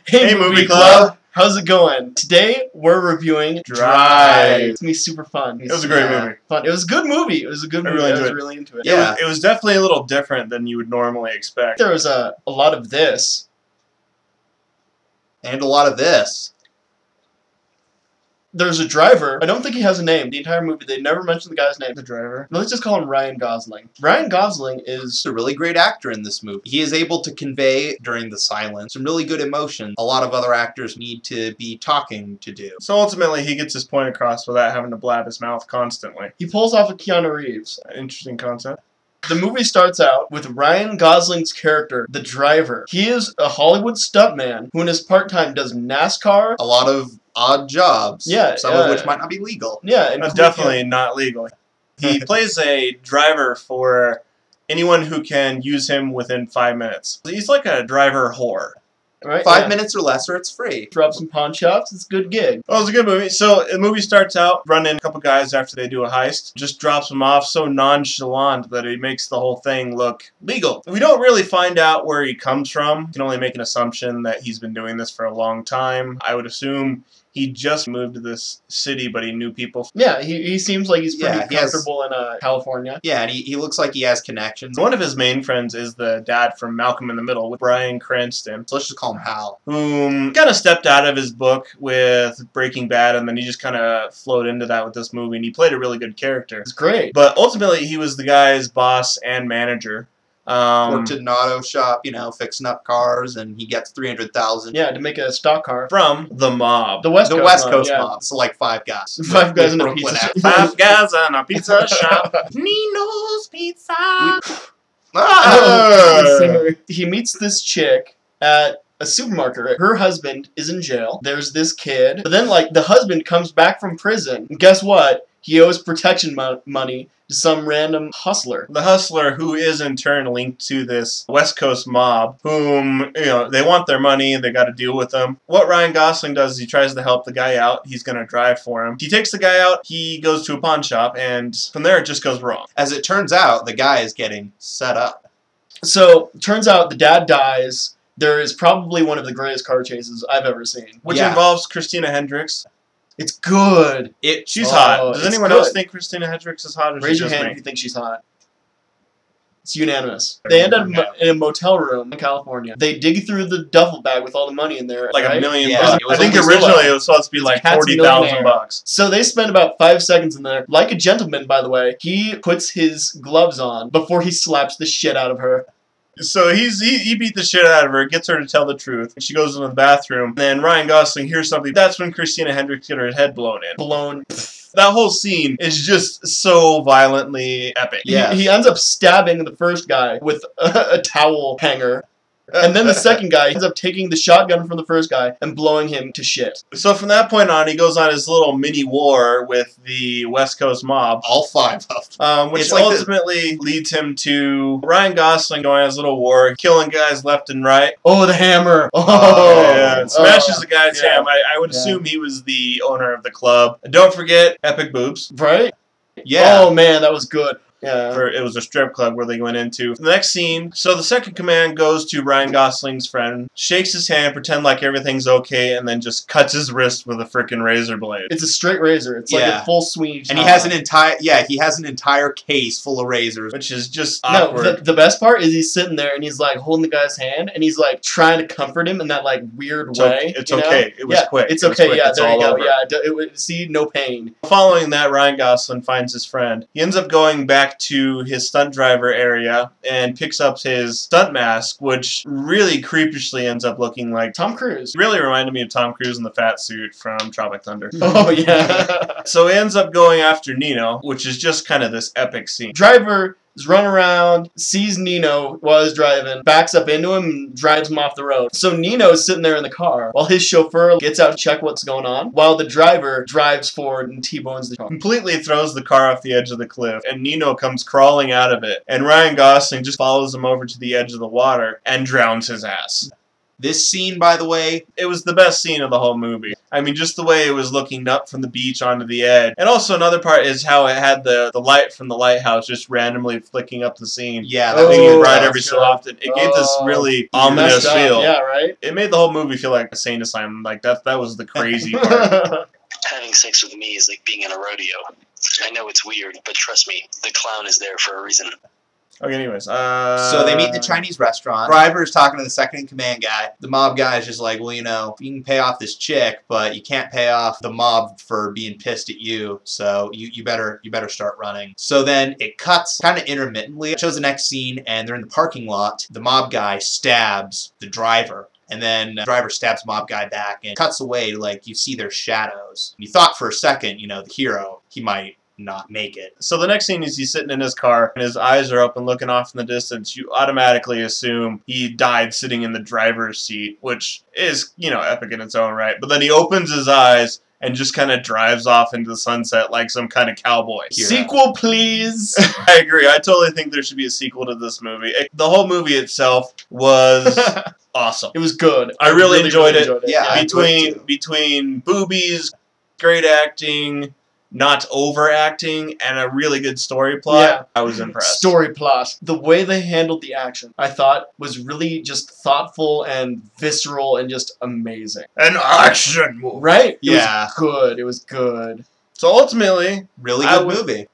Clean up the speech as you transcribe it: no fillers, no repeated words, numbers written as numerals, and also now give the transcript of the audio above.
Hey, Movie Club! How's it going? Today, we're reviewing Drive. It's gonna be super fun. It was a great movie. Fun. It was a good movie. It was a good movie. I was really into it. Yeah. It was definitely a little different than you would normally expect. There was a lot of this. And a lot of this. There's a driver. I don't think he has a name. The entire movie, they never mention the guy's name. The driver. Let's just call him Ryan Gosling. Ryan Gosling is a really great actor in this movie. He is able to convey, during the silence, some really good emotion a lot of other actors need to be talking to do. So ultimately, he gets his point across without having to blab his mouth constantly. He pulls off a Keanu Reeves. Interesting concept. The movie starts out with Ryan Gosling's character, the driver. He is a Hollywood stuntman who in his part-time does NASCAR. A lot of odd jobs. Yeah. Some of which might not be legal. Yeah. Definitely not legal. He plays a driver for anyone who can use him within 5 minutes. He's like a driver whore. Right, 5 minutes or less, or it's free. Drop some pawn shops. It's a good gig. Well, it was a good movie. So the movie starts out running a couple guys after they do a heist. Just drops them off so nonchalant that it makes the whole thing look legal. We don't really find out where he comes from. You can only make an assumption that he's been doing this for a long time. I would assume he just moved to this city, but he knew people. Yeah, he seems like he's pretty comfortable in California. Yeah, and he looks like he has connections. One of his main friends is the dad from Malcolm in the Middle, with Bryan Cranston. So let's just call him Hal. Whom kind of stepped out of his book with Breaking Bad, and then he just kind of flowed into that with this movie, and he played a really good character. It's great. But ultimately, he was the guy's boss and manager. Worked at an auto shop, you know, fixing up cars, and he gets $300,000. Yeah, to make a stock car. From the mob. The West Coast mob. So like 5 guys. 5 guys in a pizza shop. 5 guys in a pizza shop. Nino's Pizza. He meets this chick at a supermarket. Her husband is in jail. There's this kid. But then, like, the husband comes back from prison. And guess what? He owes protection money to some random hustler. The hustler, who is in turn linked to this West Coast mob, whom, you know, they want their money, they got to deal with them. What Ryan Gosling does is he tries to help the guy out. He's going to drive for him. He takes the guy out, he goes to a pawn shop, and from there it just goes wrong. As it turns out, the guy is getting set up. So, turns out the dad dies. There is probably one of the greatest car chases I've ever seen. Which involves Christina Hendricks. It's good. She's hot. Does anyone else think Christina Hendricks is hot? Or Raise your hand if you think she's hot. It's unanimous. They end up in a motel room in California. They dig through the duffel bag with all the money in there. Like $1 million. Yeah, I think originally it was supposed to be like $40,000. So they spend about 5 seconds in there. Like a gentleman, by the way, he puts his gloves on before he slaps the shit out of her. So he beat the shit out of her, gets her to tell the truth. She goes into the bathroom, and then Ryan Gosling hears something. That's when Christina Hendricks gets her head blown in. That whole scene is just so violently epic. Yeah. He ends up stabbing the first guy with a towel hanger. And then the second guy ends up taking the shotgun from the first guy and blowing him to shit. So from that point on, he goes on his little mini war with the West Coast mob. All 5 of them. Which ultimately leads him to Ryan Gosling going on his little war, killing guys left and right. Oh, the hammer. Yeah. Smashes the guy's ham. I would assume he was the owner of the club. And don't forget, epic boobs. Right? Yeah. Oh, man, that was good. Yeah. It was a strip club where they went into. The next scene, so the second command goes to Ryan Gosling's friend, shakes his hand, pretend like everything's okay, and then just cuts his wrist with a frickin' razor blade. It's a straight razor. It's like a full swing. And he has an entire case full of razors. Which is just awkward. No, the best part is he's sitting there and he's like holding the guy's hand and he's like trying to comfort him in that like weird way. It's okay. It was quick. It's okay. Yeah, it's there you all go. over. Yeah, see, no pain. Following that, Ryan Gosling finds his friend. He ends up going back to his stunt driver area and picks up his stunt mask, which really creepishly ends up looking like Tom Cruise. Really reminded me of Tom Cruise in the fat suit from Tropic Thunder. Oh, yeah. So he ends up going after Nino, which is just kind of this epic scene. Driver is running around, sees Nino while he's driving, backs up into him, and drives him off the road. So Nino's sitting there in the car while his chauffeur gets out to check what's going on, while the driver drives forward and T-bones the car. Completely throws the car off the edge of the cliff, and Nino comes crawling out of it, and Ryan Gosling just follows him over to the edge of the water and drowns his ass. This scene, by the way, It was the best scene of the whole movie. I mean, just the way it was looking up from the beach onto the edge. And also another part is how it had the light from the lighthouse just randomly flicking up the scene. yeah, Oh, that Making it was bright good. every so often. It gave this really You ominous messed up. feel. Yeah, right? It made the whole movie feel like a sane asylum. Like that was the crazy part. Having sex with me is like being in a rodeo. I know it's weird, but trust me, the clown is there for a reason. Okay, anyways. So they meet in the Chinese restaurant. Driver's talking to the second-in-command guy. The mob guy is just like, well, you know, you can pay off this chick, but you can't pay off the mob for being pissed at you. So you better start running. So then it cuts kind of intermittently. It shows the next scene, and they're in the parking lot. The mob guy stabs the driver. And then the driver stabs mob guy back and cuts away, like you see their shadows. You thought for a second, you know, the hero, he might not make it. So the next scene is he's sitting in his car and his eyes are open looking off in the distance. You automatically assume he died sitting in the driver's seat, which is, you know, epic in its own right. But then he opens his eyes and just kind of drives off into the sunset like some kind of cowboy. Sequel, please. I agree. I totally think there should be a sequel to this movie. The whole movie itself was awesome. It was good. I really enjoyed it. Yeah, I enjoyed it Between boobies, great acting, not overacting, and a really good story plot, Yeah. I was impressed. Story plot. The way they handled the action, I thought, was really just thoughtful and visceral and just amazing. An action movie. Right? Yeah. It was good. It was good. So ultimately, Really I good would- movie.